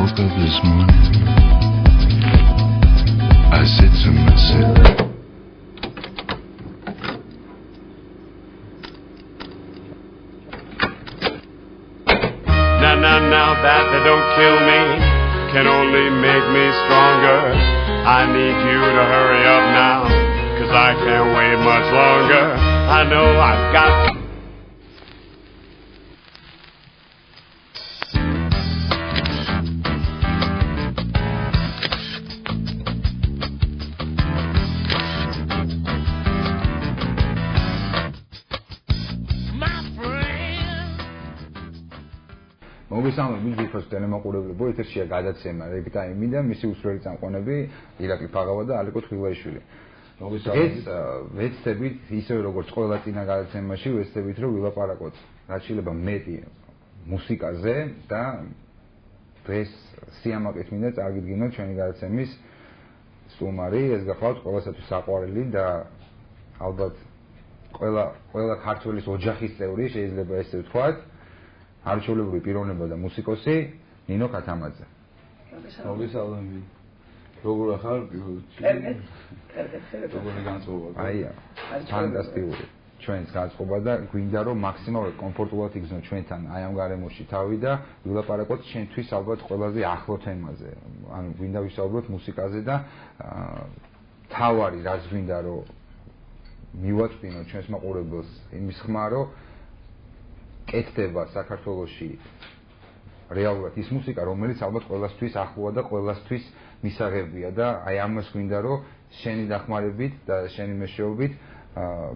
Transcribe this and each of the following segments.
woke up this morning, I said to myself, now that they don't kill me can only make me stronger. I need you to hurry up now, 'cause I can't wait much longer. I know I've got მოგესალმებით ვიფოს ტელემოყურებლებო, ეთერშია გადაცემა რეგტაიმი და მისი უსვლელი წამყვანები ირაკლი ფაღავა და ალიკო თხილაიშვილი. მოგესალმებით. ვეცდებით ისევე როგორც ყველა წინა გადაცემაში ვეცდებით რომ ვილაპარაკოთ რაც შეიძლება მეტი მუსიკაზე და დღეს სიამაყით მინდა წარგიდგინოთ ჩვენი გადაცემის სტუმარი, ეს გახლავთ ყველასათვის საყვარელი და ალბათ ყველა ქართველის ოჯახის წევრი შეიძლება ესე ვთქვათ. არჩეულებრივი პიროვნება და მუსიკოსი ნინო ქათამაძე. მოგესალმებით. როგორ ახარ? კარგად. როგორი განწყობა? აია. ფანტასტიკური. ჩვენს განწყობა და გვინდა რომ მაქსიმალურად კომფორტულად იგრძნო ჩვენთან აი ამ გარემოში თავი და ვილაპარაკოთ ჩვენთვის ალბათ ყველაზე ახლო თემაზე. ანუ გვინდა ვისაუბროთ მუსიკაზე და თავარი რაც გვინდა რომ მივაწვინოთ ჩვენს მაყურებელს იმის ხმა რომ კეთდება საქართველოში რეალურად ის მუსიკა, რომელიც ალბათ ყველასთვის ახლოა და ყველასთვის მისაღებია და აი ამას გვინდა რომ შენი დახმარებით და შენი მეშვეობით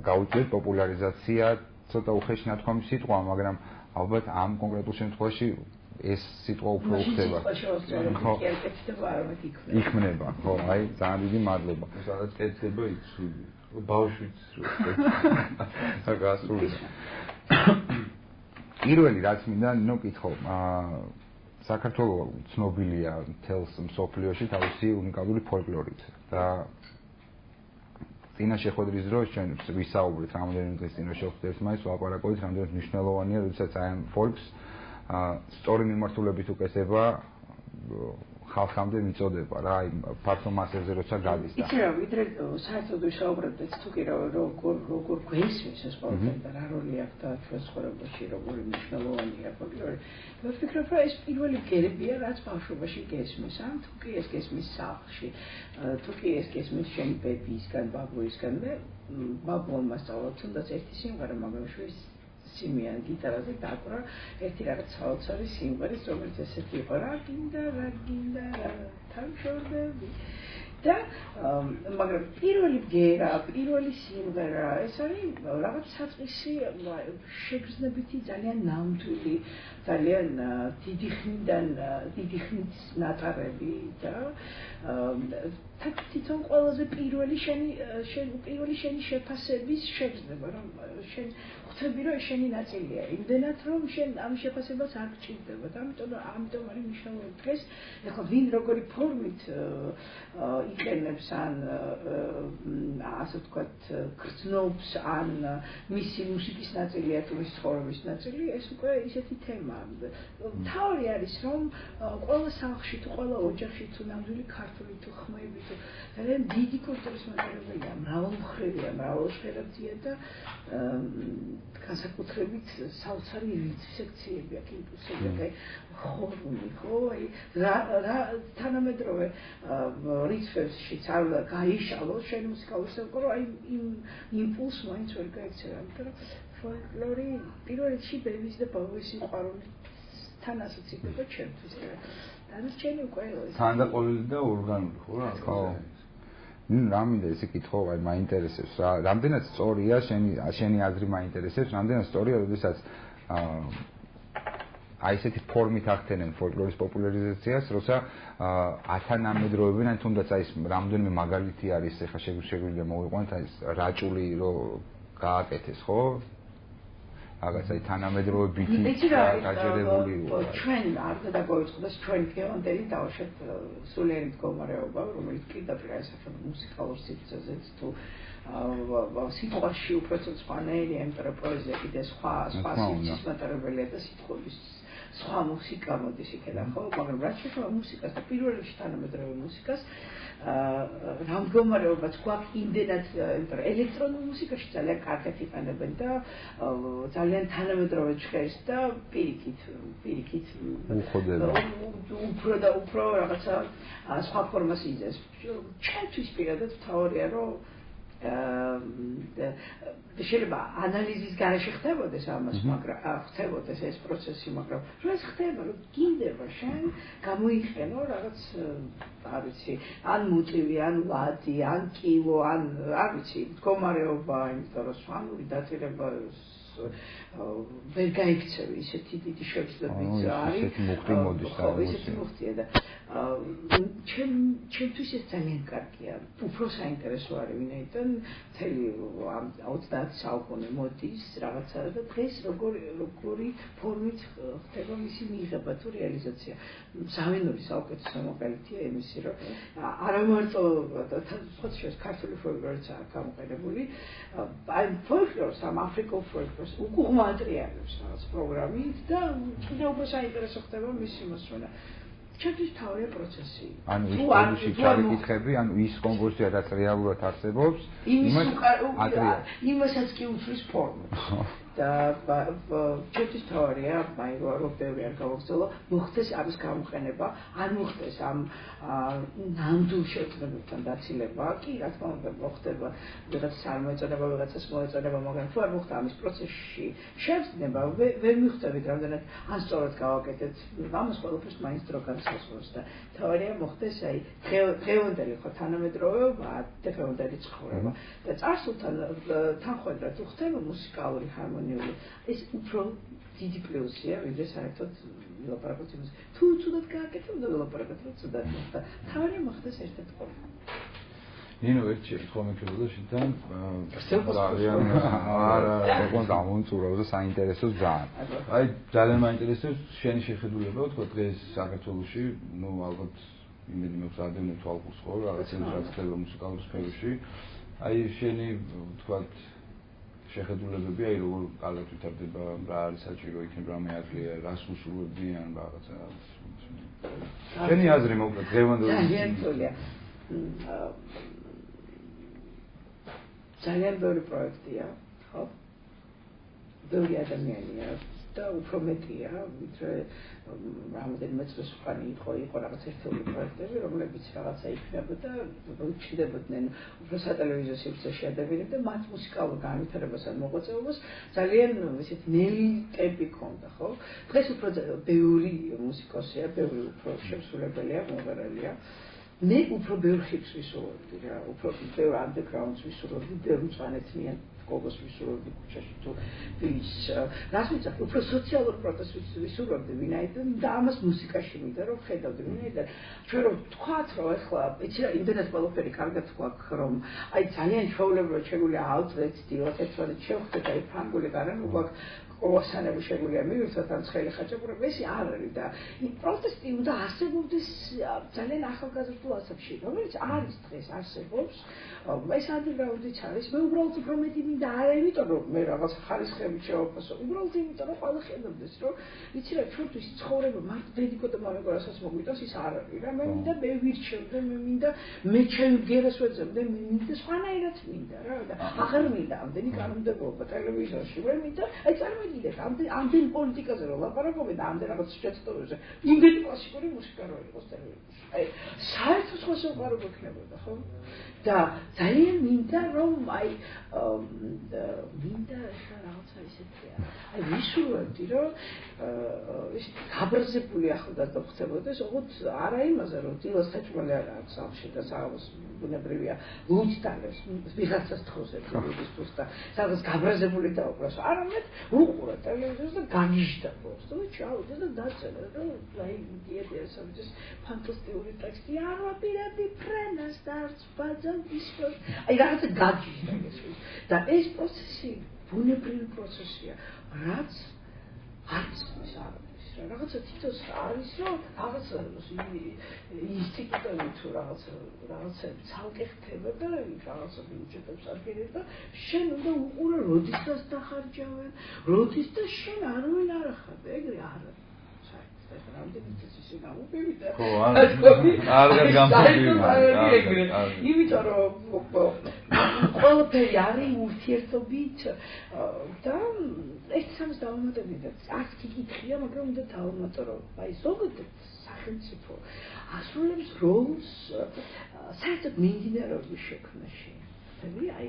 გავუწიოთ პოპულარიზაცია, ცოტა უხეში ნათქვამი სიტყვა, მაგრამ ალბათ ამ კონკრეტულ შემთხვევაში ეს სიტყვა უფრო უხდება. იქმნება, ხო, აი ძალიან დიდი მადლობა. სადაც კეთდება იცვი. ბავშვიც რო გასული. პირველი რაც მინდა ნო კითხო, საქართველოს ცნობილია მთელს მსოფლიოში თავისი უნიკალური ფოლკლორით და წინა შეხვედრის დროს ჩვენ ვისაუბრეთ რამდენიმე დღის წინ შევხვდეთ მაინც ვლაპარაკობთ რამდენად მნიშვნელოვანია როდესაც აი ამ ფოლკს სწორი მიმართულებით უკეთება ხალხამდე მიწოდება რა აი ფართო მასებზე როცა გადის და იცი რა ვიდრე საერთოდ ვისაუბრებთ თუ კი როგორ გვესმის ეს ფოლკლორი და რა როლი აქვს და ჩვენს ცხოვრებაში როგორი მნიშვნელოვანია ფოლკლორი მე ვფიქრობ რომ ეს პირველი ბგერებია რაც ბავშვობაში გესმის ან თუ კი ეს გესმის სახლში თუ კი ეს გესმის შენი ბებიისგან ბაბუისგან მე ბაბუმა სწავლა თუნდაც ერთი სიმღერა მაგრამ შვენს სიმიან გიტარაზე დაკვრა ერთი რაღაც საოცარი სიმღერის რომელიც ესეთი იყო რა გინდა თავშორდები და მაგრამ პირველი ბგერა პირველი სიმღერა ეს არის რაღაც საწყისი შეგრძნებითი ძალიან ნამდვილი ძალიან დიდი ხნის ნატარები და თვითონ ყველაზე პირველი შენი შეფასების შეგრძნება რომ შენ ხვდები რომ შენი ნაწილია იმდენად რომ შენ ამ შეფასებას არ გჭირდება და ამიტომ არის მნიშვნელოვანი დღეს ეხლა ვინ როგორი ფორმით იყენებს ან ასე ვთქვათ გრძნობს ან მისი მუსიკის ნაწილია თუ მისი ცხოვრების ნაწილი ეს უკვე ისეთი თემაა თავი არის რომ ყველა სახლში თუ ყველა ოჯახში თუ ნამდვილი ქართული თუ ხმები თუ ძალიან დიდი კულტურის მატარებელია მრავალმხრივია მრავალსფეროთია და განსაკუთრებით საოცარი სექციები აქვს იმპულსები აქვს ხორუმი ხო აი რა თანამედროვე რიცხვებშიც არ გაიშალო შენ მუსიკალური საკუთრო აი იმ იმპულს მაინც ვერ გაიქცევა იმიტომ რომ ფოლკლორი პირველ რიგში ბებიის და ბაბუის სიყვარული თან ასოცირდება ჩემთვის და დანარჩენი უკვე თანდაყოლილი და ორგანული ხო რა ხო რა მინდა ესე კითხო აი მაინტერესებს რა რამდენად სწორია შენი აზრი მაინტერესებს რამდენად სწორია როდესაც აი ესეთი ფორმით ახდენენ ფოლკლორის პოპულარიზაციას როცა ათანამედროვეებენ ან თუნდაც აი ეს რამდენიმე მაგალითი არის ეხლა შეგვიძლია მოვიყვანოთ აი რაჭული რო გააკეთეს ხო რაღაცა თანამედროვეობითი გაჯერებული ჩვენ არ გადაგვეწყდეს ჩვენ დღევანდელი დავუშვათ სულიერი მდგომარეობა რომელიც პირდაპირ ასახავს მუსიკალურ სივრცეზეც თუ სიტყვაში უფრო სხვანაირია იმიტომ რომ პოეზია კიდე სხვა სივრცის მატარებელია და სიტყვების სხვა მუსიკა მოდის იქიდან, ხო? მაგრამ რაც შეეხება მუსიკას და პირველ რიგში თანამედროვე მუსიკას, რა მდგომარეობაც გვაქვს იმდენად, იმიტომ რომ ელექტრონულ მუსიკაში ძალიან კარგად იყენებენ და ძალიან თანამედროვე ჟღერს და პირიქით უფრო და უფრო რაღაცა სხვა ფორმას იძენს. ჩემთვის პირადად მთავარია რომ შეიძლება ანალიზის გარეშე ხდებოდეს ამას, მაგრამ ხდებოდეს ეს პროცესი, მაგრამ რაც ხდება, რომ გინდება შენ გამოიყენო რაღაც, არ ვიცი, ან მუტივი, ან ვადი, ან კილო, ან არ ვიცი, მდგომარეობა, იმიტომ რომ სვანური დაწირება ვერ გაიქცევი ისეთი დიდი შევსებიც არის. ისეთი მუხტი მოდის და ისეთი მუხტია და ჩემთვის ეს ძალიან კარგია. უფრო საინტერესო არის ვინაიდან მთელი 20 საუკუნე მოდის რაღაცა და დღეს როგორი ფორმით ხდება მისი მიღება თუ რეალიზაცია. ზავენური საუკეთესო მოყალითია იმისი, რომ არა მარტო ხოთშეს ქართული ფოლკლორიც არის გამოყენებული, აი ფოლკლორს ამ აფრიკულ ფოლკლორს უკუღმატრიალებს რაღაც პროგრამით და კიდევ უფრო საინტერესო ხდება მისი მოსვენა. ჩემთვის თავია პროცესი. ანუ ის პროცესი ჩავიკითხები, ანუ ის კომპოზიცია რაც რეალურად არსებობს, იმასაც კი უთვლის ფორმას. და ჩემთვის თავია, აი რომ ბევრი არ გავაგრძელო, მოხდეს ამის გამოყენება, არ მოხდეს ამ ნამდვილ შეტყობებთან დაცილება, კი რა თქმა უნდა მოხდება, ვიღაცას არ მოეწონება, ვიღაცას მოეწონება, მაგრამ თუ არ მოხდა ამის პროცესში შევძნება, ვერ მიხვდებით რამდენად ან სწორად გავაკეთეთ, ამას ყველაფერს მაინც დრო განსაზღვროს და თავია მოხდეს აი დღევანდელი ხო თანამედროვეობა, დღევანდელი ცხოვრება და წარსულთან თანხმდათ ხდება მუსიკალური ჰარმონია. ეს უფრო დიდი პლუსია, ვიდრე საერთოდ ვილაპარაკოთ იმას. თუ ცუდად გააკეთებ, უნდა ვილაპარაკოთ, რომ ცუდად მოხდა. თავი მოხდეს ერთ-ერთ ყოველ. ნინო ერთ შეთხო მეკრებოდა შიდან ძალიან არა ეკონ გამომწურავ და საინტერესოს ძალიან. აი ძალიან მაინტერესებს შენი შეხედულება, თქვა დღეს საქართველოში, ნუ ალბათ იმედი მაქვს ადევნე თვალყურს ხო, რაღაცა რაც ხდება მუსიკალურ სფეროში. აი შენი თქვა შეხედულებები, აი როგორ კარგად ვითარდება, რა არის საჭირო იქნებ რამე ადგილი, რას უსურვებდიან რაღაცა. შენი აზრი მოკლედ დღევანდელი ძალიან თულია. ძალიან ბევრი პროექტია, ხო? ბევრი ადამიანია და უფრო მეტია, ვიდრე რამდენიმე წელს უკან იყო რაღაც ერთეული პროექტები, რომლებიც რაღაცა იქნებოდა, ჩნდებოდნენ უფრო სატელევიზიო სივრცეში ადამიანები და მათ მუსიკალურ განვითარებას ან მოღვაწეობას ძალიან ისეთი ნელი ტემპი ჰქონდა, ხო? დღეს უფრო ბევრი მუსიკოსია, ბევრი უფრო შემსრულებელია, მომღერალია. მე უფრო ბევრ ხიფს ვისურვებდი რა, უფრო ბევრ ანდერგრაუნდს ვისურვებდი, ბევრ მწვანეთნიან გოგოს ვისურვებდი ქუჩაში თუ ვის რას ვიცახ, უფრო სოციალურ პროტესტს ვისურვებდი, ვინაიდან და ამას მუსიკაში მინდა რომ ხედავდი, ვინაიდან ჩვენ რომ თქვათ რომ ეხლა იცი რა იმდენად ყველაფერი კარგად გვაქვს რომ აი ძალიან ჩვეულებრივად შეგვიძლია ავწვეთ დილად ერთმანეთ შევხვდეთ აი ფრანგული გარემო გვაქვს ყოვასანები შეგვიძლია მივირთოთ ან ცხელი ხაჭაპურები, ეს არ არის და იმ პროტესტი უნდა არსებობდეს ძალიან ახალგაზრდულ ასაკში, რომელიც არის დღეს არსებობს. ეს ანდერგრაუნდიც არის, მე უბრალოდ უფრო მეტი მინდა არა იმიტომ რომ მე რაღაც ხარისხებით შევაფასო, უბრალოდ იმიტომ რომ ყველა ხედავდეს რომ იცი რა ჩვენთვის ცხოვრება მარტო დედიკო და მამეგორასაც მოგვიტოს ის არ არის რა, მე მინდა მე ვირჩევდე, მე მინდა მე ჩემ გერას ვეძებდე, მე მინდა სხვანაირად მინდა რა და აღარ მინდა ამდენი კანონმდებლობა ტელევიზორში, მე მინდა აი წარმოგიდგენთ ამდენ პოლიტიკაზე რომ ლაპარაკობენ და ამდენ რაღაც შეცდომებზე, იმდენი კლასიკური მუსიკა რო იყოს ტელევიზორში. აი საერთოდ სხვა საუბარობა იქნებოდა, ხო? და ძალიან მინდა რომ აი მინდა ხა რაღაცა ისეთია. აი ვისურვებდი რომ ის გაბრაზებული ახალგაზრდა ხდებოდეს, ოღონდ არა იმაზე რომ დილას საჭმელი არ აქვს სამში და საღამოს ბუნებრივია ლუჩტანებს ვიღაცას თხოზებს ის და სადაც გაბრაზებული დაუყრას. არამედ უყურე ტელევიზორს და გაგიჟდა პროსტო და ჩავიდა და დაწერა რომ აი დიეტეს ამის ფანტასტიკური ტექსტი არ ვაპირებდი ფრენას და არც ბაძა აი რაღაცა გაგიჟდა ეს და ეს პროცესი ბუნებრივი პროცესია, რაც არის ის არის რა რაღაცა თითოს არის რომ რაღაცა ინსტიტუტები თუ რაღაცა ცალკე ხდება და რაღაცა ბიუჯეტებს ადგენენ და შენ უნდა უყურე როდესაც დახარჯავენ, როდის და შენ არავინ არ ახარდა, ეგრე არა. ეს რამდენი წესი გამოფივიდა. ხო, არ გამოფივიდა. იმიტომ რომ ყველაფერი არის ურთიერთობით და ეს სამს დავამატებდი და არც გიკითხია, მაგრამ უნდა დავამატო რომ აი ზოგადად სახელმწიფო ასრულებს როლს საერთოდ მიმდინარეობის შექმნაში. აი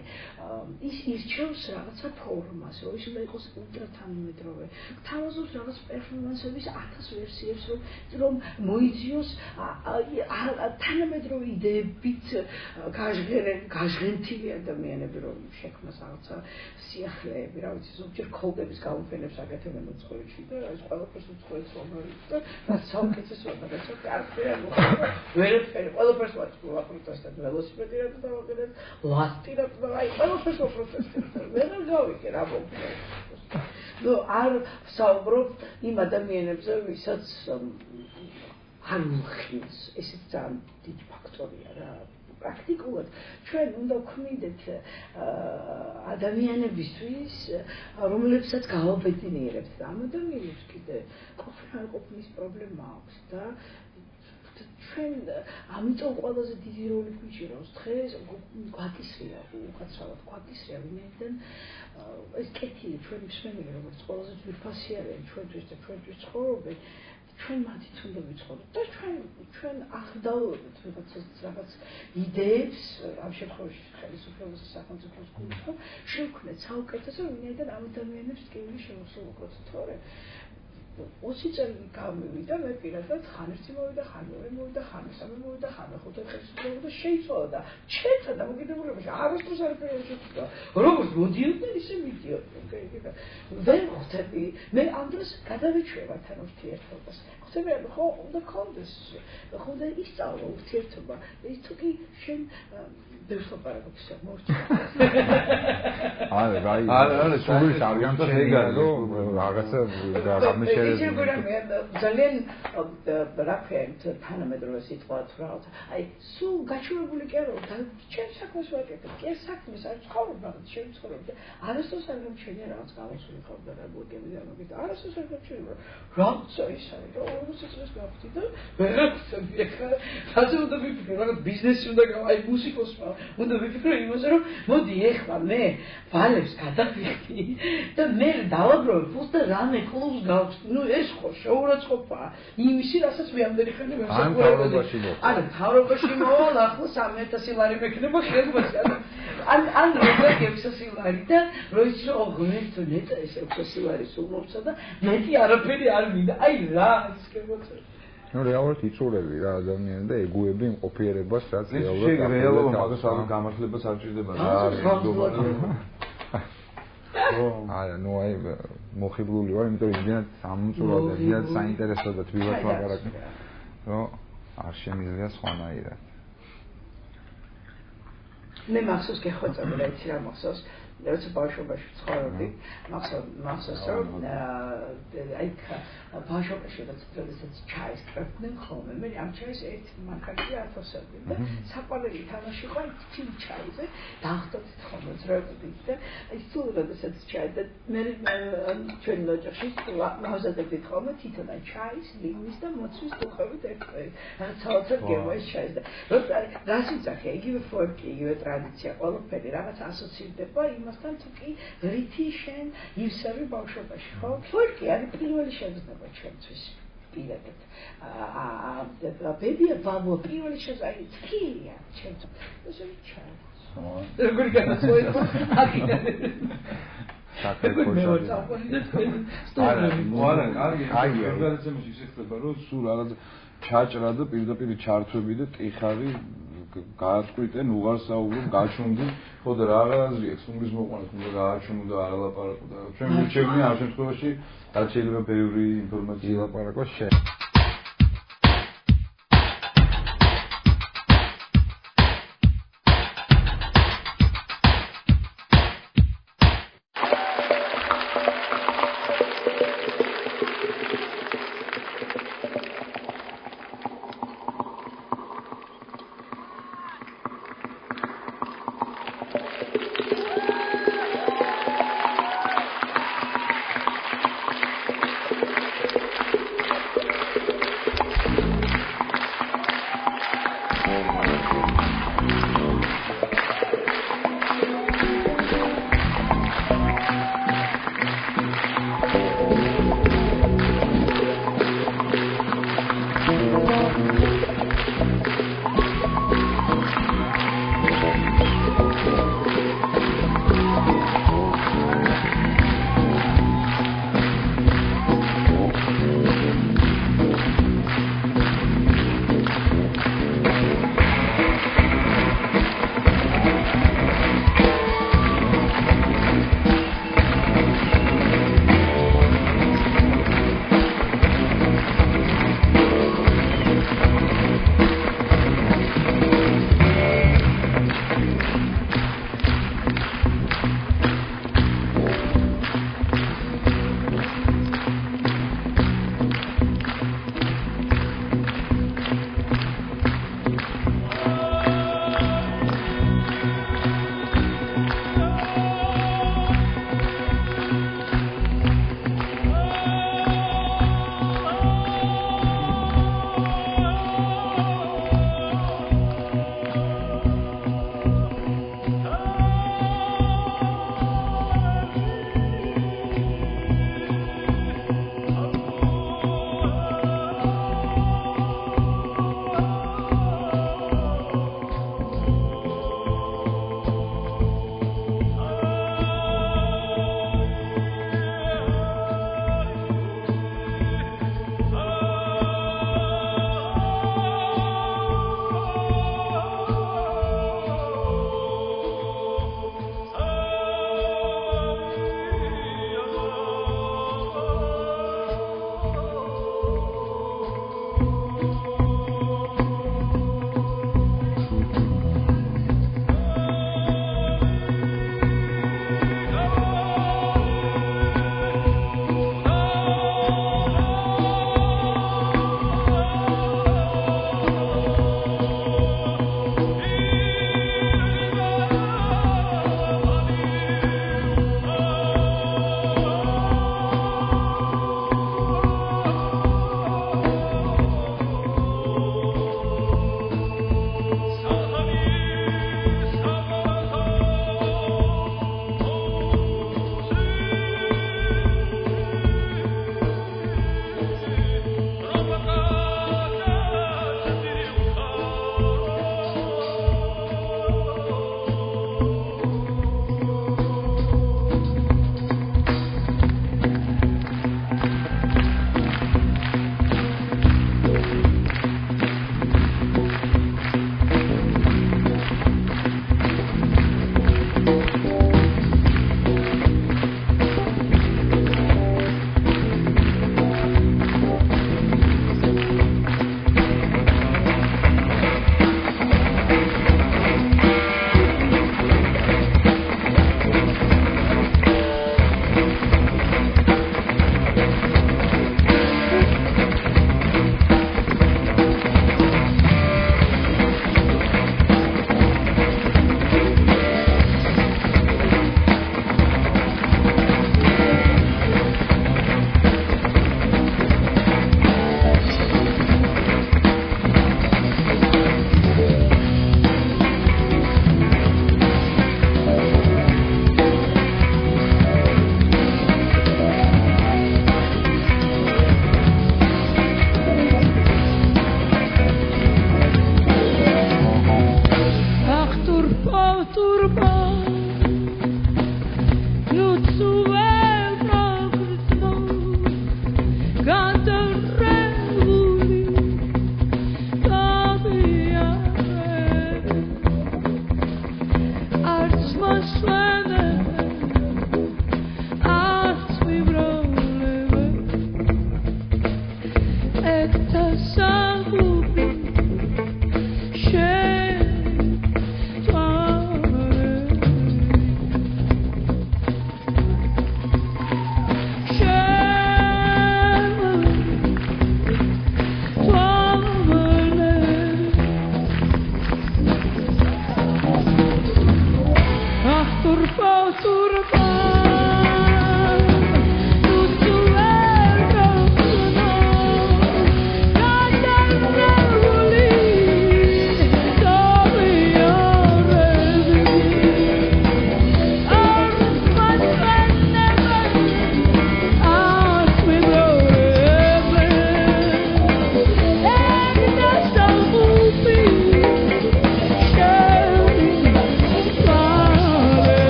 ის ირჩევს რაღაცა ფორმას, რომ ის უნდა იყოს ულტრათანამედროვე. თავაზობს რაღაც პერფორმანსების 1000 ვერსიებს, რომ მოიძიოს თანამედროვე იდეებით გაჟღენთილი ადამიანები, რომ შექმნას რაღაცა სიახლეები, რა ვიცი, ზოგჯერ კოლდების გამოფენებს აკეთებენ უცხოეთში და ეს ყველაფერს უცხოეთს ვამბობთ და რაც საუკეთესოა და რაც არაფერი ვერაფერი, ყველაფერს ვაპროტესტებთ და ველოსიპედით დავაკეთებ, ტირად აი ყველაფერს ვაპროტესტებთ. ვერ გავიგე რა მოხდა. ნუ არ საუბრობ იმ ადამიანებზე, ვისაც არ მოხინს, ესეც ძალიან დიდი ფაქტორია რა. პრაქტიკულად ჩვენ უნდა ვქმნიდეთ ადამიანებისთვის, რომლებსაც გავაბედნიერებთ. ამ ადამიანებს კიდე ყოფნის პრობლემა აქვს და ჩვენ ამიტომ ყველაზე დიდი როლი გვიჭირავს დღეს გვაკისრია უკაცრავად გვაკისრია ვინაიდან ეს კეთილი ჩვენი მსმენელი როგორც ყველაზე ძვირფასი არიან ჩვენთვის და ჩვენთვის ცხოვრობენ ჩვენ მათით უნდა ვიცხოვროთ და ჩვენ აღდავლობთ რაღაც იდეებს ამ შემთხვევაში ხელისუფლების სახელმწიფოს გულს შევქმნეთ საუკეთესო ვინაიდან ამ ადამიანებს ტკივილი შევსრულოთ თორე 20 წელი გამოვიდა მე პირადად ხან ერთი მოვიდა ხან მეორე მოვიდა ხან მესამე მოვიდა ხან მეხუთე ხელისუფლება და შეიცვალა და ჩემთან დამოკიდებულებაში არასდროს არ შეფიქრა როგორც მოდიოდნენ ისე მიდიოდნენ ვერ ხვდები მე ამ დროს გადავეჩვევა თან ურთიერთობას ხვდები ხო უნდა გქონდეს ხო და ისწავლო ურთიერთობა ის თუ კი შენ ბევრს ლაპარაკობ ისე მორჩა არა სულ აღარ შეგარო რაღაცა ძალიან რაფერთ თანამედროვე სიტყვა თუ რაღაც აი სულ გაჩვენებული კი არა და ჩემ საქმეს ვაკეთებ კი ეს საქმეს არ ცხოვრობ რაღაც ჩემ ცხოვრობ და არასდროს არ გამჩენია რაღაც გამოსული ხავდა რა ბურგები და მაგით არასდროს არ გამჩენია რაღაცა ის არის რომ 40 წელს გავხდი და ვერაფერი ახლა რაზე უნდა ვიფიქრე რაღაც ბიზნესი უნდა აი მუსიკოსმა უნდა ვიფიქრე იმაზე რომ მოდი ეხლა მე ვალებს გადავიხდი და მე დავაგროვებ ფულს და რამე კლუბს გავხსნი ნუ ეს ხო შეურაცხყოფაა იმისი რასაც მე ამდენი ხანი მთავრობაში არა მთავრობაში მოვალ ახლა 3000 ლარი მექნება ხელმოსი ან როგორ გეცესი ლარი და როიც რომ ღმერთო ნეტა ეს 600 ლარი სულ მომცა და მეტი არაფერი არ მინდა აი რა ის გემოწე ნუ რეალურად იწურები რა ადამიანი და ეგუები იმყოფიერებას რაც რეალობა მაგას არ გამართლებას არ ჭირდება რა არის არა, ნუ აი მოხიბლული ვარ, იმიტომ რომ იმდენად სამწუხაროდ და იმდენად საინტერესო და თბილად ლაპარაკი, რომ არ შემიძლია სხვანაირად. მე მახსოვს გეხვეწები რა იცი რა მახსოვს როცა ბავშვობაში ცხოვრობდი მახსოვს რომ აი ბავშვობაში როდესაც ჩაის კრებდნენ ხოლმე მე ამ ჩაის ერთ მანქანაზე ათოსებდი და საყვარელი თამაში ყო თივ ჩაიზე დაახტოთ ხოლმე ძროებით და აი სულ როდესაც ჩაი და მე ჩვენ ოჯახში მაღაზიებდით ხოლმე თვითონ აი ჩაის ლიმის და მოცვის тухებით ერთად რაღაც საოცარ გემოის ჩაის და როცა რას იცახე იგივე ფოლკი იგივე ტრადიცია ყველაფერი რაღაც ასოცირდება იმასთან თუ კი რითი შენ ივსები ბავშვობაში ხო ფოლკი არის პირველი შეგრძნება ჩვენთვის პირადად ბებია ბაბო პირველი შეგრძნება თქია ჩვენთვის ესე ჩაი როგორ განსხვავდება აქედან არა, კარგი, ორგანიზაციაში ისე ხდება, რომ სულ რაღაც ჩაჭრა და პირდაპირ ჩართვები და ტიხარი გააწყვიტენ, უღარ საუბრობ, გაჩვენდი, ხო და რა აზრია, ხუმის მოყვანას უნდა გააჩვენო და არ ლაპარაკო და ჩვენ მივჩევნია ამ შემთხვევაში, რაც შეიძლება პერიოდი ინფორმაცია ლაპარაკო შე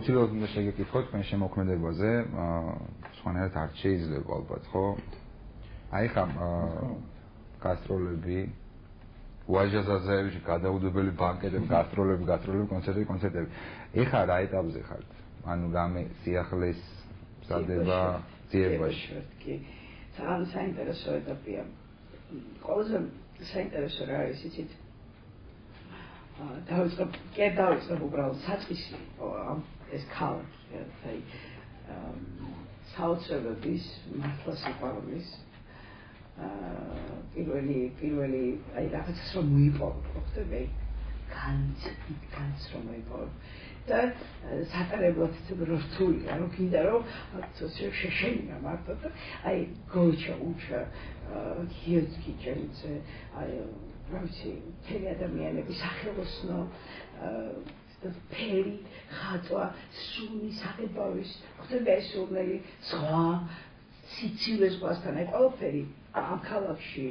აუცილებლად უნდა შეგეკითხოთ თქვენ შემოქმედებაზე, სხვანაირად არ შეიძლება ალბათ, ხო? აი ხა გასტროლები, უაჟაზაზეებში გადაუდებელი ბანკეტები, გასტროლები, კონცერტები. ეხლა რა ეტაპზე ხართ? ანუ რამე სიახლის მზადება ძიებაში. კი. ძალიან საინტერესო ეტაპია. ყველაზე საინტერესო რა არის იცით? დავიწყებ უბრალოდ საწყისი ეს ქალაქი, აი საოცრებების მართლა სიყვარულის პირველი აი რაღაცას რომ მოიპოვო, ხდები? განც რომ მოიპოვო. და სატარებლად რთულია, რომ კიდე რომ შეშენია მარტო და აი გოჩა უჩა ჰიოცკი ჩემზე აი როიცი თელი ადამიანები სახელოსნო ფერი ხაწვა სუნი საღებავის ხდება ეს სურნელი სხვა სიცილეს გვასთან აი ყველაფერი ამ ქალაქში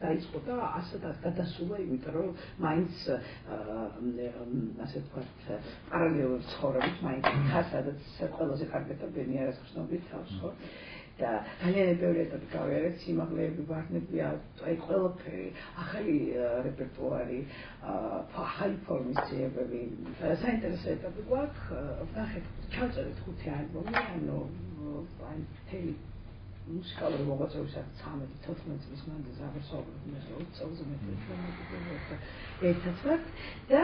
დაიწყო და ასეთად გადასულა იმიტომ რომ მაინც ასე ვთქვათ პარალელურ ცხოვრებით მაინც ხასადაც ყველაზე კარგად ბენიარას ხსნობით თავს ხო და ძალიან ბევრი ეტაპი გავიარეთ სიმაღლეები ვარდნები აი ყველაფერი ახალი რეპერტუარი ახალი ფორმის ძიებები საინტერესო ეტაპი გვაქვს ნახეთ ჩავწერეთ 5 ალბომი ანუ აი მთელი მუსიკალური მოღვაწეობისა 13-14 წლის მანძილზე აღსაუბრეთ მე 20 წელზე მეტი ერთად ვარ და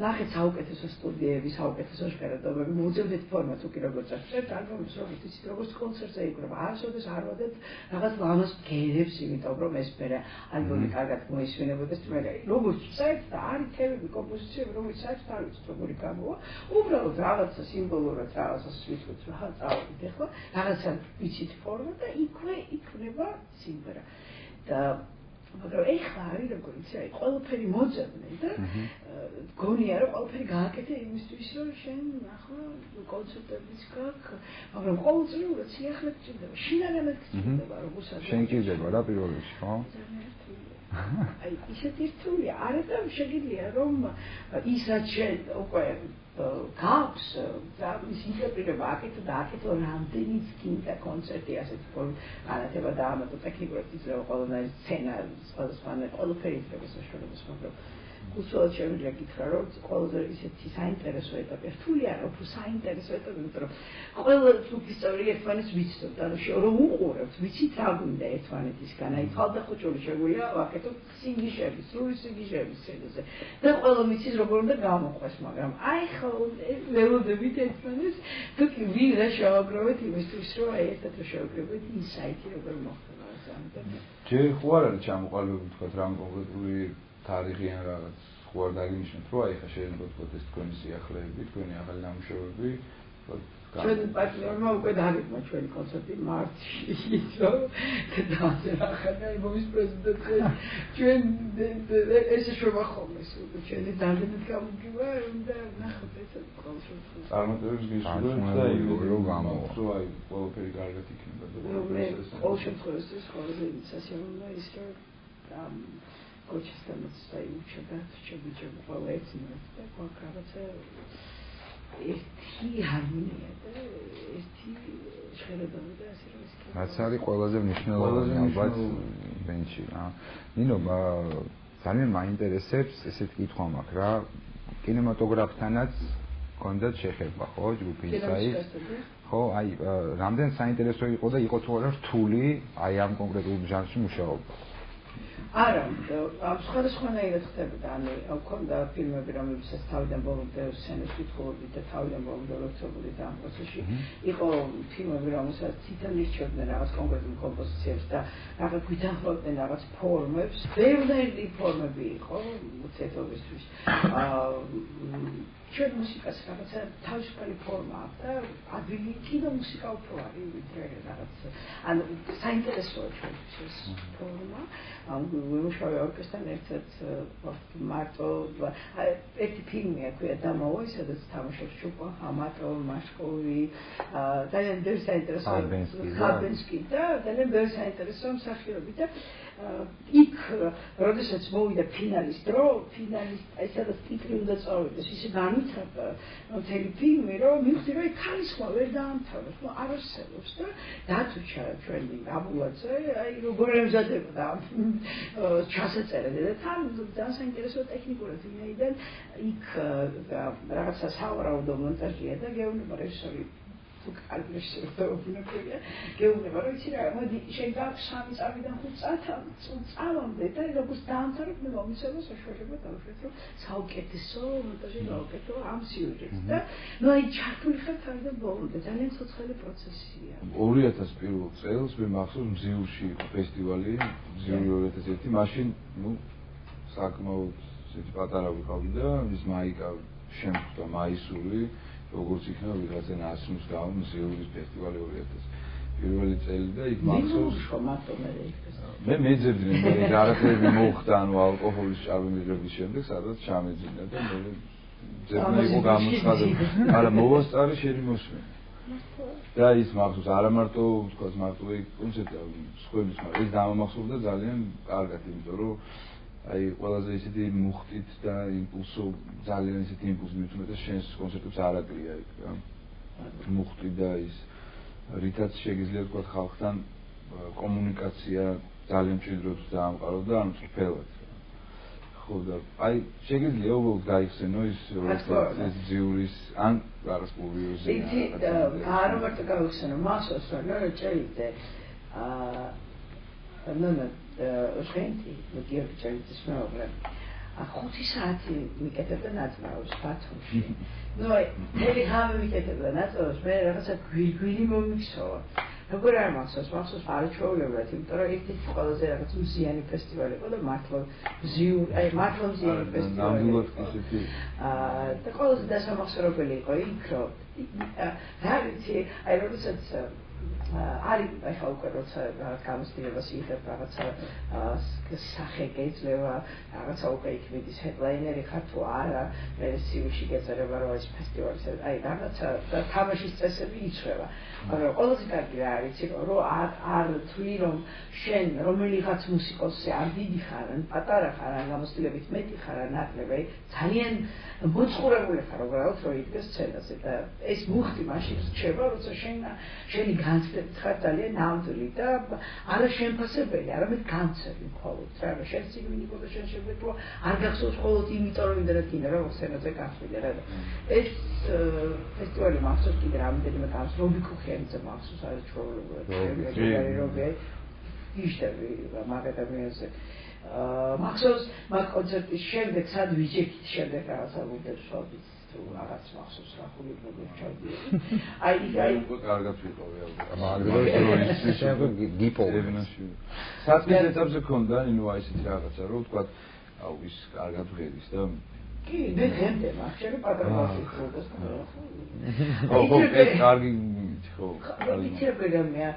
ნახეთ საუკეთესო სტუდიები, საუკეთესო ჟღერადობები, მოუძებდეთ ფორმატს უკი როგორც აღწერთ, ალბომის როგორც იცით, როგორც კონცერტზე იკვრება, არასოდეს არ ვადეთ რაღაც ლამაზ გერებს, იმიტომ რომ ეს მე ალბომი კარგად მოისმინებოდეს, თუმცა როგორც საერთოდ და არის თემები, კომპოზიციები, რომელიც საერთოდ არ ვიცით როგორი გამოვა, უბრალოდ რაღაცა სიმბოლურად რაღაცას ვიტყვით, რა წავიდეთ ახლა, რაღაცა ვიცით ფორმა და იქვე იქნება სიმღერა. და მაგრამ ეხლა არის როგორ იცი, აი ყველაფერი მოძებნე და გონია რომ ყველაფერი გააკეთე იმისთვის რომ შენ ახლა კონცერტებიც გაქვს, მაგრამ ყოველწლიურად სიახლე გჭირდება, შინაგანად გჭირდება როგორ სადღაც. შენ გჭირდება რა პირველ რიგში, ხო? აი ისეთი რთულია, არა და შეგიძლია რომ ის რაც შენ უკვე გაქვს და ის ინტერპრეტება აკეთო და აკეთო რამდენიც გინდა კონცერტი ასეთი განათება და ამათო ტექნიკურად იძლევა ყველანაირი სცენა სხვადასხვანაირი ყველაფერი იძლევა საშუალებას, მაგრამ უსულოდ შემიძლია გითხრა რომ ყველაზე ისეთი საინტერესო ეტაპი რთული არა, უფრო საინტერესო ეტაპი, იმიტომ რომ ყველა ჯგუფის წევრი ერთმანეთს ვიცნობთ, ანუ რომ უყურებთ, ვიცით რა გვინდა ერთმანეთისგან, აი თავდახოჭული შეგვიძლია ვაკეთოთ სინგიშები, სრული სინგიშები სცენაზე და ყველა მიცის როგორ უნდა გამოყვეს, მაგრამ აი ხო ველოდებით ერთმანეთს, თუ კი ვინ რა შევაგროვეთ იმისთვის, რომ აი ერთად რა შევაგროვეთ ინსაიტი როგორ მოხდება ეს ამიტომ. ჯერ ხო არ არის ჩამოყალიბებული თქვა რამ კონკრეტული თარიღი ან რაღაც ხო არ დაგინიშნოთ, რომ აი ხა შეიძლება თქვა ეს თქვენი სიახლეები, თქვენი ახალი ნამუშევრები, ჩვენ პარტნიორმა უკვე დაგეგმა ჩვენი კონცერტი მარტში, რომ დაახერხა ალბომის პრეზენტაცია. ჩვენ ესე შევება ხოლმე, ჩვენი დამდენად გამოგივა და ნახოთ ესე ყოველ შემთხვევაში. წარმატებებს გისურვებთ და რომ გამოვა. რომ აი ყველაფერი კარგად იქნება და ყოველ შემთხვევაში ეს ყველაზე სასიამოვნოა ის რომ გოჩესთანაც დაიუჩება შეგვიჭირ ყველა ეცნიერად და რაღაცა ერთი ჰარმონია და ერთი ჟღერადობა და ასე რომ ის რაც არის ყველაზე მნიშვნელოვანი ალბათ ბენჩი რა. ნინო ძალიან მაინტერესებს ესეთ კითხვა მაქვს რა, კინემატოგრაფთანაც კონდათ შეხება ხო ჯგუფი საით ხო აი რამდენ საინტერესო იყო და იყო თუ არა რთული აი ამ კონკრეტულ ჟანრში მუშაობა. არა, სხვადასხვანაირად ხდებოდა, ანუ ქონდა ფილმები, რომლებსაც თავიდან ბოლომდე სცენას კითხულობდით და თავიდან ბოლომდე ლოცულობდით ამ პროცესში. იყო ფილმები, რომელსაც თვითონ ირჩევდნენ რაღაც კონკრეტულ კომპოზიციებს და რაღაც გვითანხმობდნენ რაღაც ფორმებს. ბევრი ფორმები იყო მუსიკოსთვის. ჩვენ მუსიკას რაღაცა თავისუფალი ფორმა აქვს და ადვილი კინომუსიკა უფრო არის ვიდრე რაღაც ანუ საინტერესოა ჩვენთვის ეს ფორმა. ვიმუშავე ორკესტრთან ერთად მარტო ერთი ფილმია ქვია დამოვა, სადაც თამაშობს ჩუპა, ჰამატო, მასკოვი, ძალიან ბევრი საინტერესო ხაბენსკი და ძალიან ბევრი საინტერესო მსახიობი და იქ როდესაც მოვიდა ფინალის დრო, აი სადაც ტიტრი უნდა წავიდეს, ისე განვითარდა მთელი ფილმი, რომ მივხვდი რომ ქალისხმა ვერ დაამთავრებს, არ არსებობს და დათუჩა ჩვენი აბულაძე, აი როგორ ემზადებოდა ჩასაწერად და თან ძალიან საინტერესო ტექნიკურად ვინაიდან იქ რაღაცა სავარაუდო მონტაჟია და გეუბნება რეჟისორი კარგი შეერთებაა გეუბნება რომ იცი რა მოდი შენ გაქვს 3 წამიდან 5 წამამდე და როგორც დაამთავრებ მე მომიცემა საშუალება დავუშვათ რომ საუკეთესო მონტაჟი გავაკეთო ამ სიუჟეტს და ნუ აი ჩართული ხარ თავიდან ბოლომდე ძალიან ცოცხალი პროცესია 2001 წელს მე მახსოვს მზიურში იყო ფესტივალი მზიური 2001 მაშინ ნუ საკმაოდ ისეთი პატარა ვიყავი და ის მაიკა შემხვდა მაისური როგორც იქნება ვიღაცა ნასმის გამო მზიურის ფესტივალი 2000 პირველი წელი და იქ მახსოვს მე მეძებდნენ მე რაღაცები მოხდა ანუ ალკოჰოლის ჭარბი მიღების შემდეგ სადაც ჩამეძინა და მე ძებნა იყო გამოცხადებული არა მოვასწარი შენი მოსმენა და ის მახსოვს არა მარტო თქვა მარტო კონცერტი სხვების მაგრამ ეს დამამახსოვრდა ძალიან კარგად იმიტომ რომ აი ყველაზე ისეთი მუხტით და იმპულსო ძალიან ისეთი იმპულსი მithmet და შენს კონცერტებს არ აკლია იქ რა მუხტი და ის რითაც შეგიძლია თქვა ხალხთან კომუნიკაცია ძალიან მჭიდროდ დაამყარო და ანუ წფელად ხო და აი შეგიძლია უბრალოდ გაიხსენო ის ძიურის ან რაღაც პურიოზი იცი არა მარტო გაიხსენო მასოს რა ჭეიდე ჟღენთი გიორგი ჭელიძის მეუღლე 5 საათი მიკეთებდა ნაწლავს ბათუმში. მთელი ღამე მიკეთებდა ნაწლავს, მე რაღაცა გვირგვინი მომიქცევა. როგორ არ მახსოვს არჩეულებად, იმიტომ რომ ერთ-ერთი ყველაზე რაღაც მზიანი ფესტივალი იყო და მართლა მზიანი ფესტივალი. და ყველაზე დასამახსოვრებელი იყო იქ, რომ რა ვიცი, როდესაც არის ახლა უკვე როცა გამოცდილებას იღებ რაღაცა სახე გეძლევა, რაღაცა უკვე იქ მიდის ჰედლაინერი ხარ თუ არა, მე CV-ში გეწერება რომ ეს ფესტივალი, რაღაცა თამაშის წესები იცვლება. მაგრამ ყველაზე კარგი რა არის, რომ არ თვლი რომ შენ რომელიღაც მუსიკოსი არ დიდი ხარ, ან პატარა ხარ, ან გამოცდილებით მეტი ხარ, ან ნაკლები, ძალიან მოწყურებული ხარ უბრალოდ რომ იდგეს სცენაზე და ეს მუხტი მაშინ რჩება, როცა შენი განცდები ხარ ძალიან ნამდვილი და არა შემფასებელი, არამედ განცები მხოლოდ. რა შენ ციგნი იყო და შენ შეგვეძლო არ გახსოვს მხოლოდ იმიტომ რომ იმდენად გინდა რომ სცენაზე გასვლიდე რა. ეს ფესტივალი მახსოვს კიდე რამდენიმე გამს რობი კუხიანიძე მახსოვს არის ჩვეულებრივად იშტები მაგადამიაზე მახსოვს მაგ კონცერტის შემდეგ სად ვიჯექით შემდეგ რაღაცა ვიდეოს ვშობთ თუ რაღაც მახსოვს რა ხული მოგჩავდი აი უკვე კარგად ვიყავი მაგრამ გიპოვებინაში საწმის ეტაპზე ქონდა ნუ აი ესეთი რაღაცა რომ თქვა აუ ის კარგად ვღერის და კი მე ღემდე მახშები პატრონავი ხოდეს ხო ეს კარგი ხო ვიცი მე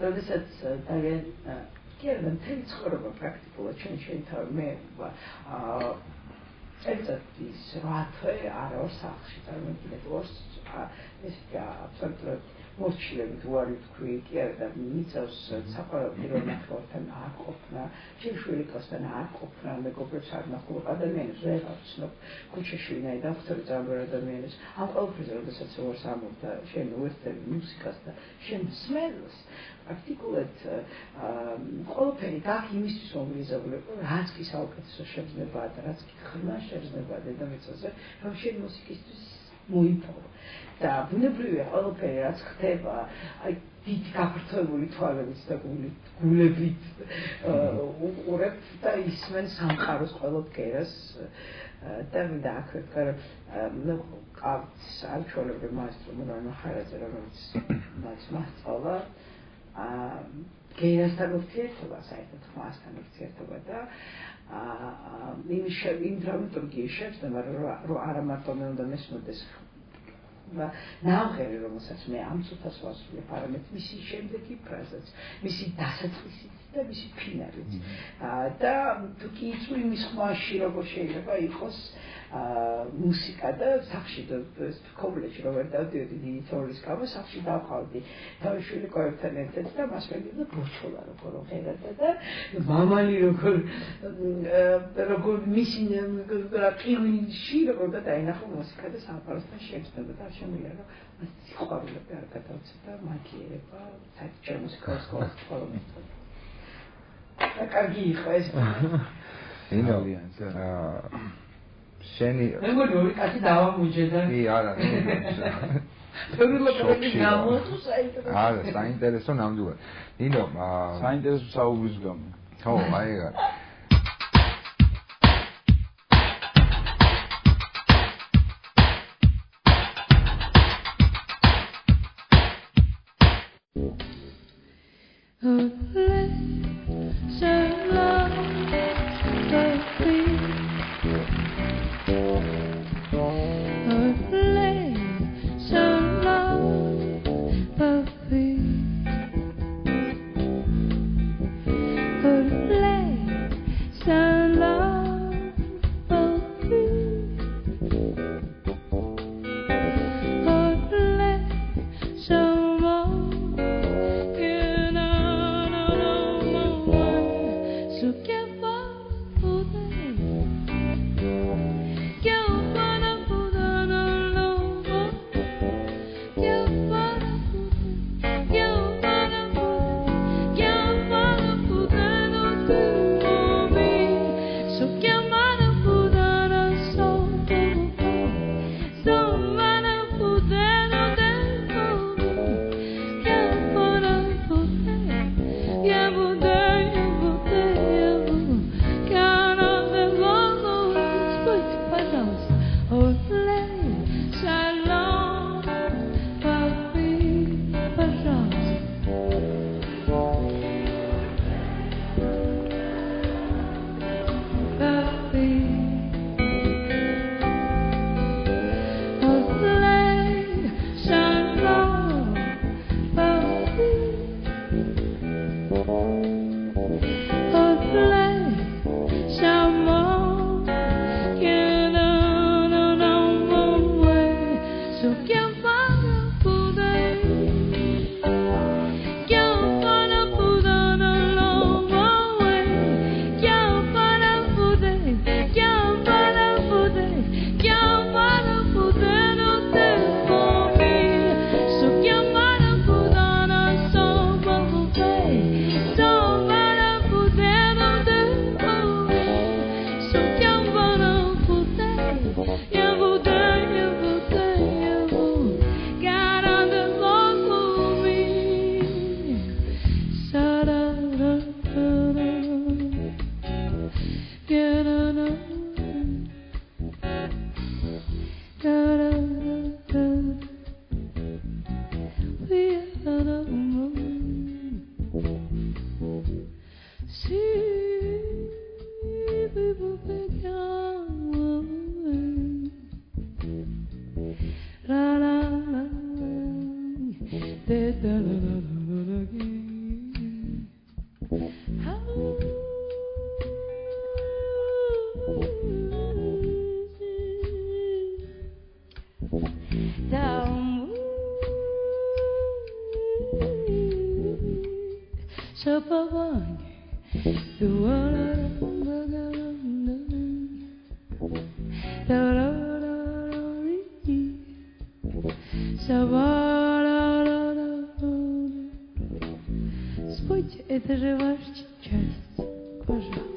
როდესაც ძალიან კერდა მთელი ცხოვრება პრაქტიკულად შენ თავი მე ერთად ის 8 თვე არა ორ სახლში წარმოგიდგენთ ორ ეს აბსოლუტურად მოჩილებით უარი თქვი კი არა და მიწევს საყოველთაო ნახევართან არ ყოფნა შევშვილიკოსთან არ ყოფნა მეგობრებს არ ნახულობ ადამიანებს ვეღარ ვცნობ ქუჩაში ვინაიდან ვხდები ძალიან ადამიანებს ამ ყველაფერზე როდესაც ვარ სამოთ და შენ უერთდები მუსიკას და შენ მსმენელს პრაქტიკულად ყველაფერი გაქ იმისთვის მომგზავრებ რაც კი საუკეთესო შეძლებაა და რაც კი ხმა შეძლებაა დედამიწაზე რომ შენ მუსიკისთვის მოიპოვო და ბუნებრივია ყველაფერი რაც ხდება აი დიდი გაფართოებული თვალებით და გულებით უყურებ და ისმენ სამყაროს ყველა ბგერას და მინდა აქ ვთქვა რომ ყავთ არჩეულებრივ მაესტრო მურანა ხარაძე რომელიც მას მასწავლა გერასთან ურთიერთობა საერთოდ ხმასთან ურთიერთობა და იმ დრამატურგიის შეცდომა რომ არა მარტო მე უნდა მესმოდეს ნავღერი რომელსაც მე ამ წუთას ვასრულებ არამედ მისი შემდეგი ფრაზაც მისი დასაწყისიც და მისი ფინალიც და თუ კი იცი იმის ხმაში როგორ შეიძლება იყოს მუსიკა და სახში და კომპლექსი როგორ დავდიოდი დიდი თორის გამო სახში დავყავდი თავი შვილიკოებთან ერთად და მას მეგობრებდა ბოჩოლა როგორ ღერადა და მამალი როგორ მისი ყივინში როგორ და დაინახო მუსიკა და სამყაროსთან შეცდომა და შემიძლია რომ მას სიყვარულები არ გადავცე და მაგიერება საერთოდ მუსიკას სკოლაში მეთქვა და კარგი იყო ეს შენი მეგონი ორი კაცი დავამუჯედა კი არა არა საინტერესო ნამდვილად ნინო საინტერესო საუბრის გამო ხო აი ეგ Спойте, это же ваша часть, пожалуйста.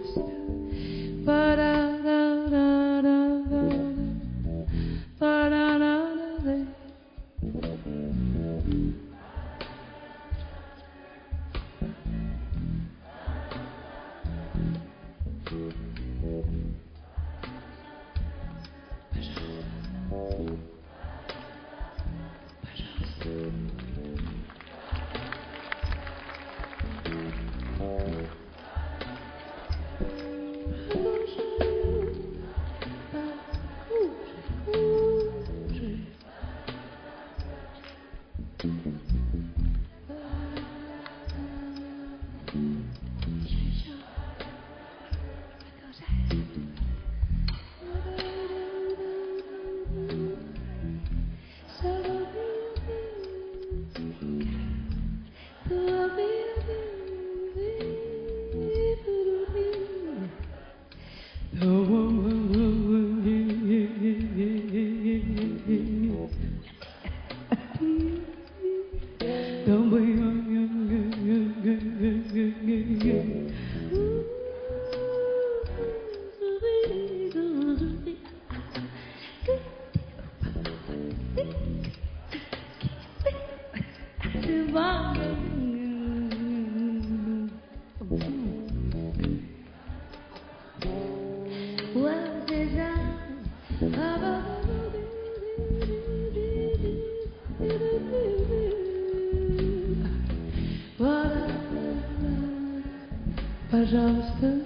Пожалуйста,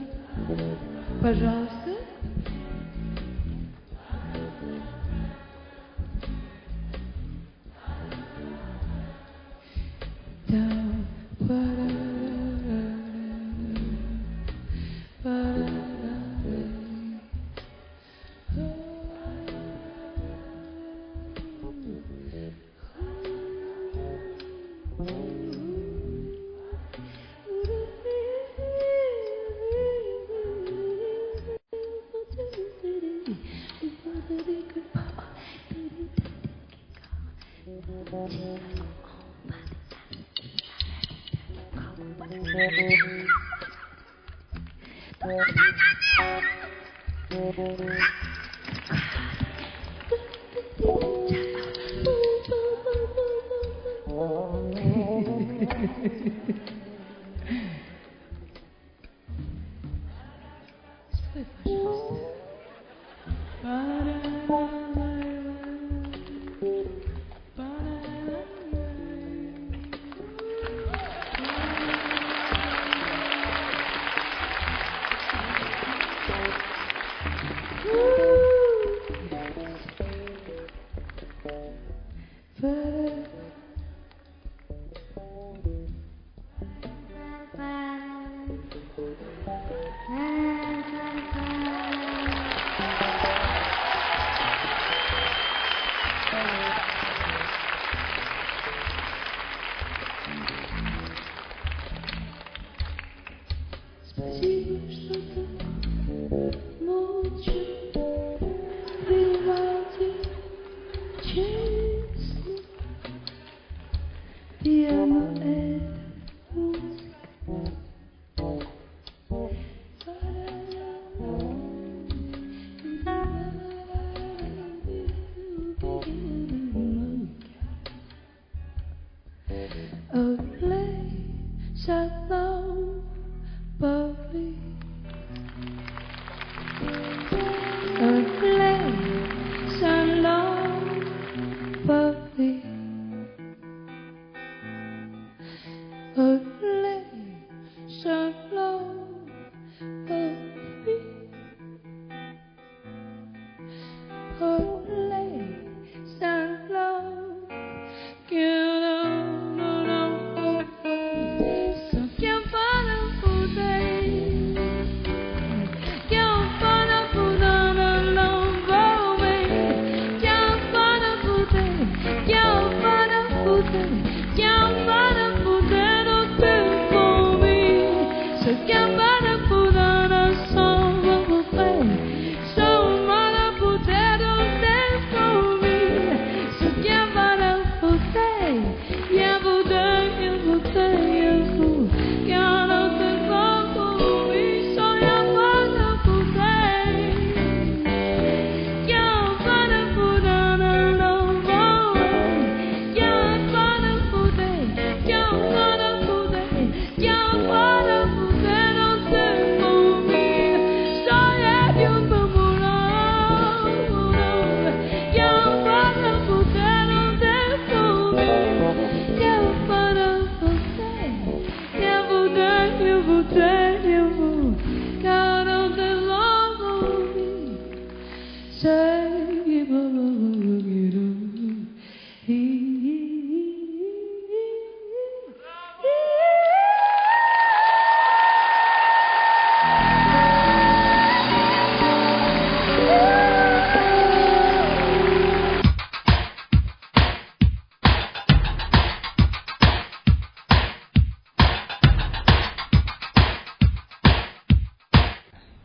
пожалуйста.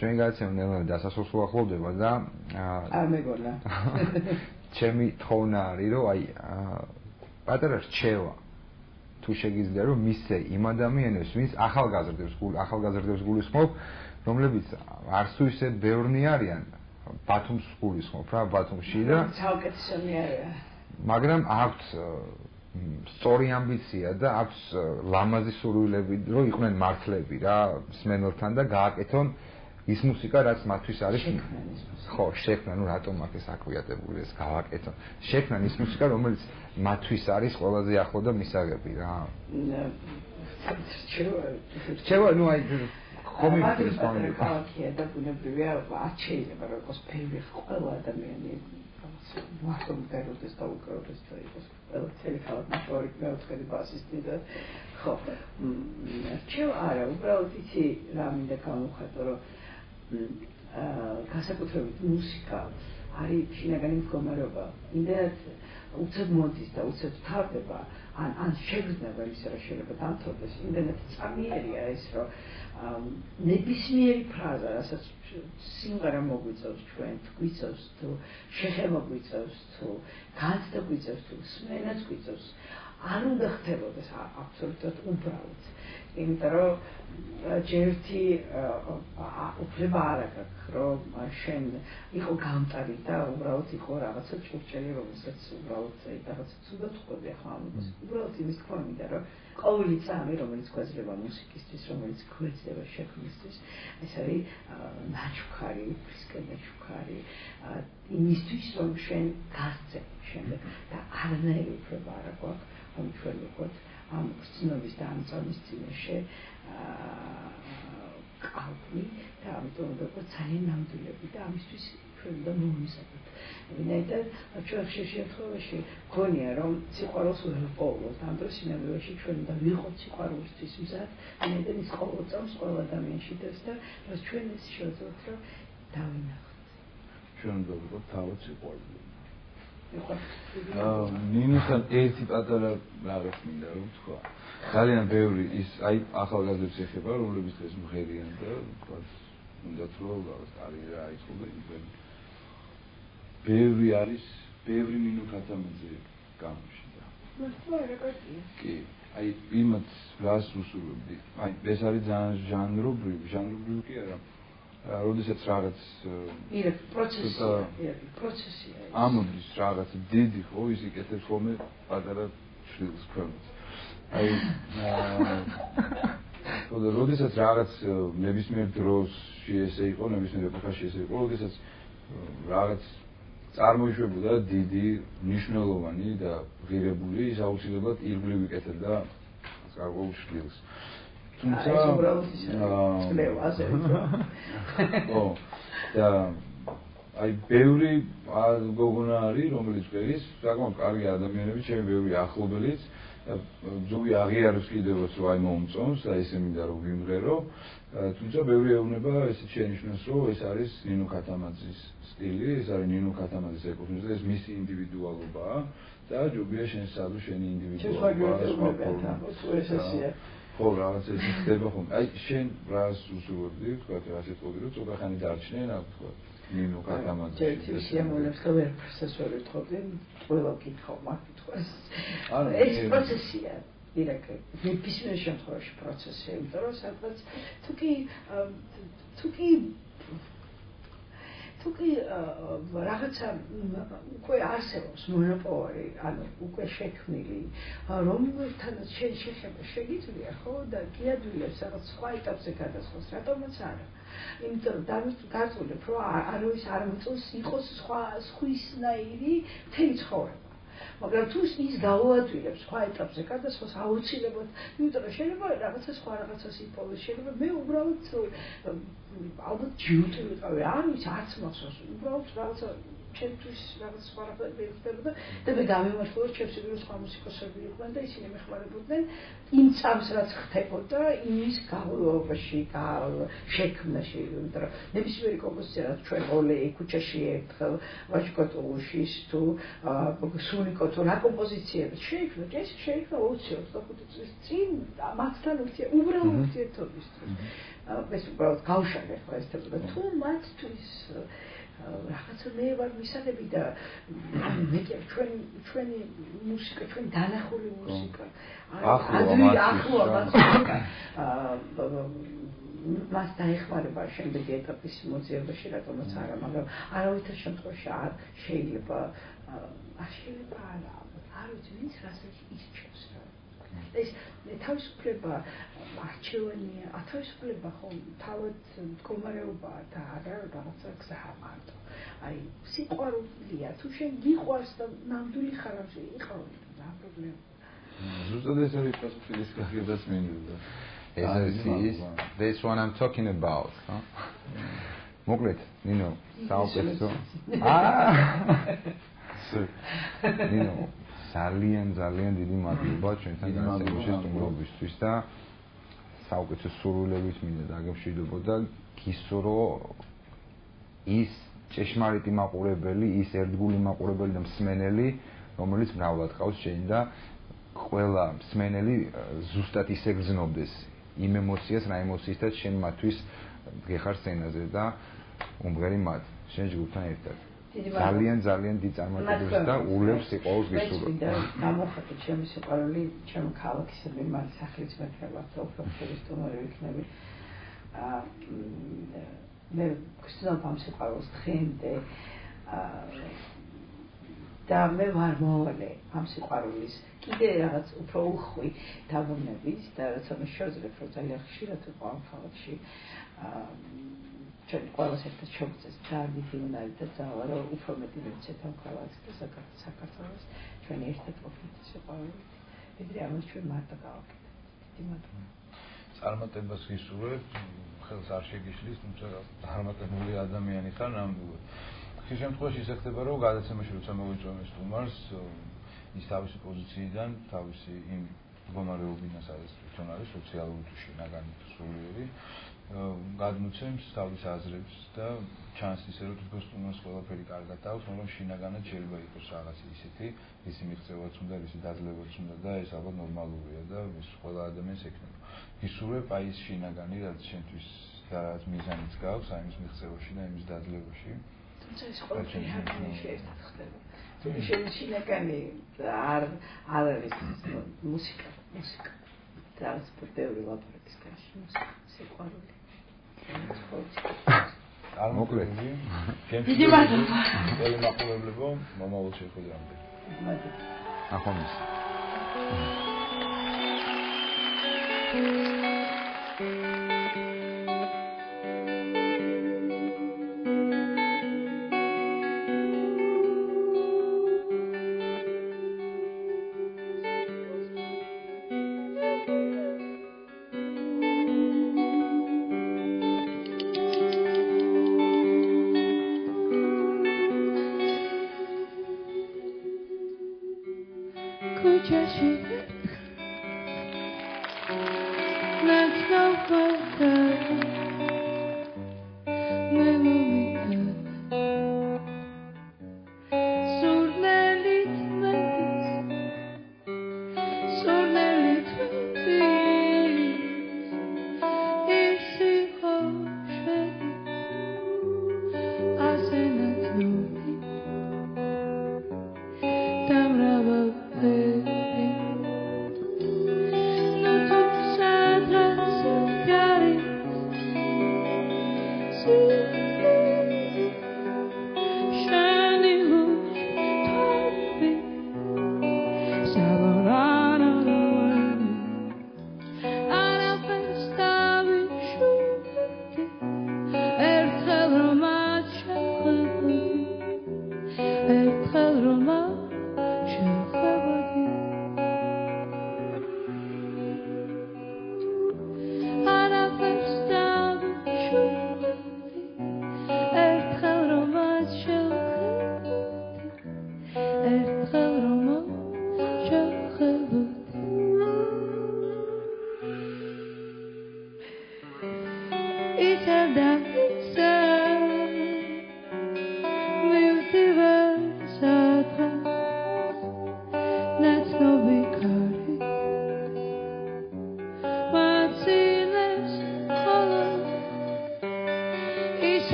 ჩვენი გადაცემა ნელ-ნელა დასასრულს უახლოვდება და არ მეგონა. ჩემი თხოვნა არის, რომ აი პატარა რჩევა თუ შეგიძლია რომ მისცე იმ ადამიანებს, ვინც ახალგაზრდებს გულისხმობ, რომლებიც არც თუ ისე ბევრნი არიან, ბათუმს გულისხმობ რა, ბათუმში და საუკეთესონი არაა. მაგრამ აქვს სწორი ამბიცია და აქვს ლამაზი სურვილები, რომ იყვნენ მართლები რა, მსმენელთან და გააკეთონ ის მუსიკა, რაც მათთვის არის. ხო, შექმნან, ну რატომ აქ ეს აკვიატებული ეს გავაკეთო. შექმნან ის მუსიკა, რომელიც მათთვის არის ყველაზე ახლო და მისაღები რა. რჩევა, ну აი ხომ ის ქალაქია და ბუნებრივია, არ შეიძლება რომ იყოს ბევრი ყველა ადამიანი მართლა მტეროდეს და უკროდეს და იყოს ყველა წელი ქალაქი შორი მეოთხედი ბასისტი და ხო. რჩევა არა, უბრალოდ იცი რა მინდა გამოვხატო, რომ განსაკუთრებით მუსიკა არის შინაგანი მდგომარეობა. იმდენად უცებ მოდის და უცებ თავდება, ან შეგრძნება ის რა შეიძლება დამთავრდეს. იმდენად წამიერია ეს, რომ ნებისმიერი ფრაზა, რასაც სიმღერა მოგვიწევს ჩვენ, გვიწევს თუ შეხება გვიწევს თუ განცდა გვიწევს თუ სმენაც გვიწევს, არ უნდა ხდებოდეს აბსოლუტურად უბრალოდ. იმიტომ რომ ჯერთი უფლება არ აქვს, რომ შენ იყო გამტარი და უბრალოდ იყო რაღაცა ჭურჭელი, რომელსაც უბრალოდ რაღაცა ცუდად ხვდები ახლა ამას. უბრალოდ იმის თქმა მინდა, რომ ყოველი წამი, რომელიც გვეძლება მუსიკისთვის, რომელიც გვეძლება შექმნისთვის, ეს არის ნაჩუქარი, უფლისკენ ნაჩუქარი, იმისთვის, რომ შენ გასცე შემდეგ და არანაირი უფლება არ აქვს, რომ ჩვენ ვიყოთ ამ ცნობის და ამ წამის წინაშე კალპი და ამიტომ ვიყოთ ძალიან ნამდვილები და ამისთვის ჩვენ უნდა მოვისაუბროთ. ვინაიდან ჩვენ ხშირ შემთხვევაში გქონია რომ სიყვარულს ვერ ვპოვლობთ, ამ დროს სინამდვილეში ჩვენ უნდა ვიყოთ სიყვარულისთვის მზად, ვინაიდან ის ყოველ წამს ყოველ ადამიანში დევს და ჩვენ ეს შევძლოთ რომ დავინახოთ. ჩვენ უნდა ვიყოთ თავად სიყვარული. ნინოსთან ერთი პატარა რაღაც მინდა რომ თქვა. ძალიან ბევრი ის აი ახალგაზრდებს ეხება, რომლებიც დღეს მღერიან და თქვა უნდათ რომ რაღაც კარიერა აიწყო და იმენ. ბევრი არის, ბევრი ნინო ქათამაძე გამოში და. მართლა რეკორდია. კი, აი იმათ რას უსურვებდი. აი ეს არის ძალიან ჟანრობრივი კი არა. როდესაც რაღაც პროცესია. ამოდის რაღაც დიდი ხო ის იკეთებს ხოლმე პატარა შვილს ქვემოთ. აი როდესაც რაღაც ნებისმიერ დროში ესე იყო, ნებისმიერ ეპოქაში ესე იყო, როდესაც რაღაც წარმოიშვებოდა დიდი, მნიშვნელოვანი და ღირებული, ის აუცილებლად ირგვლივ იკეთებდა გარკვეულ შვილს. თუმცა და აი ბევრი გოგონა არის, რომელიც გვერის საკმაოდ კარგი ადამიანები, ჩემი ბევრი ახლობელიც ზოგი აღიარებს კიდევაც რომ აი მომწონს და ესე მინდა რომ ვიმღერო, თუმცა ბევრი ეუბნება ესეც შენიშნოს რომ ეს არის ნინო ქათამაძის სტილი, ეს არის ნინო ქათამაძის ეკუთვნის და ეს მისი ინდივიდუალობაა და ჯობია შენ სადო შენი ინდივიდუალობა ხო რაღაც ეს ხდება ხომ აი შენ რას უსურვებდი თქვა რა სიტყვები რომ ცოტა ხანი დარჩნენ აქ თქვა ნინო ქათამაძე ერთი შემოვლებს და ვერაფერს ვერ ვთხოვდი ყველა კითხავ მაგ კითხვას ეს პროცესია დირექტ ნებისმიერ შემთხვევაში პროცესია იმიტომ რომ სადღაც თუ კი რაღაცა უკვე არსებობს მონოპოლი, ანუ უკვე შექმნილი, რომელთანაც შენ შეხება შეგიძლია, ხო, და გიადვილებს რაღაც სხვა ეტაპზე გადასვლას, რატომაც არა. იმიტომ რომ დაგწუნებ, რომ არავის არ მოწონს იყოს სხვისნაირი მთელი ცხოვრება. მაგრამ თუ ის გაუადვილებს სხვა ეტაპზე გადასვლას აუცილებლად, იმიტომ რომ შეიძლება რაღაცა სხვა რაღაცას იპოვოს, შეიძლება მე უბრალოდ ალბათ ჯიუტი ვიყავი, არ ვიცი, არც მახსოვს, უბრალოდ რაღაცა ჩემთვის რაღაც სხვა რაღაცა მეხდებოდა და მე გამემართლა რომ ჩემს იგივე სხვა მუსიკოსები იყვნენ და ისინი მეხმარებოდნენ იმ წამს რაც ხდებოდა იმის გავლობაში, შექმნაში, იმიტომ რომ ნებისმიერი კომპოზიცია რაც ჩვენ ოლე ქუჩაში ერთხელ ვაჟკოტოშის თუ სულიკო თუ რა კომპოზიციები შეიქმნა, ეს შეიქმნა 25 წლის წინ მათთან უბრალოდ ურთიერთობისთვის. ეს უბრალოდ გავშალე ხო ეს თუ მათთვის რაღაცა მე ვარ მისაღები და მე ჩვენი მუსიკა, ჩვენი დანახული მუსიკა მას დაეხმარება შემდეგი ეტაპის მოძიებაში, რატომაც არა, მაგრამ არავითარ შემთხვევაში არ შეიძლება არ ვიცი, ვინც რასაც ისჩევს რა. ეს თავისუფლება არჩევანია, თავისუფლება ხო თავად მდგომარეობაა და არა რაღაცა გზაა მარტო. აი, სიყვარულია, თუ შენ გიყვარს და ნამდვილი ხარ ამში, იყავი რა პრობლემა. ზუსტად ეს არის პასუხის გაგებას მინდა. That's what I'm talking about. მოკლედ, ნინო, საუკეთესო. ნინო, ძალიან დიდი მადლობა ჩვენთან გასაგებში სტუმრობისთვის და საუკეთესო სურვილებით მინდა დაგემშვიდობოდა გისურვო ის ჭეშმარიტი მაყურებელი, ის ერთგული მაყურებელი და მსმენელი, რომელიც მრავლად ყავს შენ და ყველა მსმენელი ზუსტად ისე გრძნობდეს იმ ემოციას, რა ემოციისთაც შენ მათთვის გეხარ სცენაზე და უმღერი მათ შენ ჯგუფთან ერთად. ძალიან დიდ წარმატებებს და ულევს სიყვარულს გისურვებ. გამოხატეთ ჩემი სიყვარული, ჩემი ქალაქისადმი მათ სახლის მეტრება, უფრო ხშირი სტუმარი ვიქნები. მე გსწავლობ ამ სიყვარულს დღემდე და მე ვარ მოვალე ამ სიყვარულის კიდე რაღაც უფრო უხვი დაბრუნების და როცა მე შევძლებ რომ ძალიან ხშირად ვიყავ ამ ქალაქში ჩვენ ყველას ერთად შევწეს ძალიან დიდი უნარი და ძალა რომ უფრო მეტი მივცეთ ამ ქალაქს და საქართველოს ჩვენ ერთად ყოფილით სიყვარულით ვიდრე ამას ჩვენ მარტო გავაკეთეთ დიდი მადლობა წარმატებას გისურვებ ხელს არ შეგიშლის თუმცა წარმატებული ადამიანი ხარ ნამდვილად ხშირ შემთხვევაში ისე ხდება რომ გადაცემაში როცა მოვიწვევ სტუმარს ის თავისი პოზიციიდან თავისი იმ მდგომარეობიდან სადაც თვითონ არის სოციალური თუ შინაგანი თუ სულიერი გადმოცემს თავის აზრებს და ჩანს ისე რომ თვითონ სტუმარს ყველაფერი კარგად აქვს მაგრამ შინაგანად შეიძლება იყოს რაღაც ისეთი ისი მიღწევაც უნდა ისი დაძლებაც უნდა და ეს ალბათ ნორმალურია და ეს ყველა ადამიანს ექნება გისურვებ აი ეს შინაგანი რაც შენთვის და რაც მიზანიც გაქვს აი იმის მიღწევაში და იმის დაძლებაში თუმცა ეს ყველაფერი ჰარმონიაში ერთად ხდება შენ შინაგანი არ არის მუსიკა რაც ბევრი ლაპარაკის გარშემო სიყვარული არ მოკლედ დიდი მადლობა ყველა მაყურებლებო მომავალ შეხვედრამდე ახონს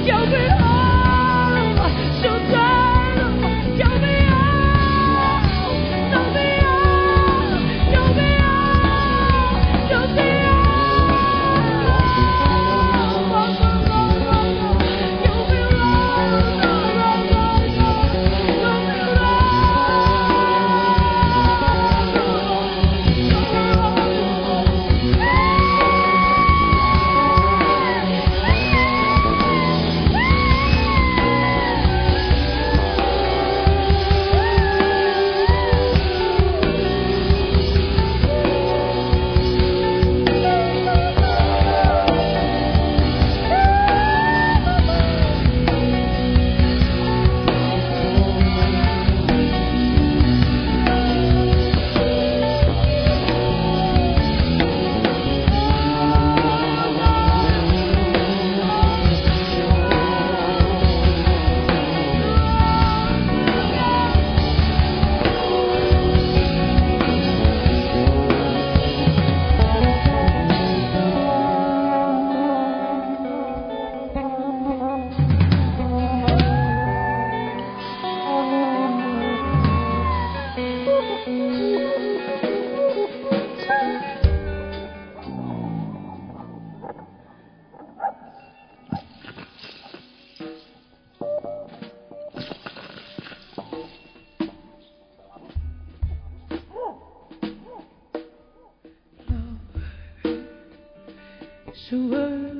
You'll to work.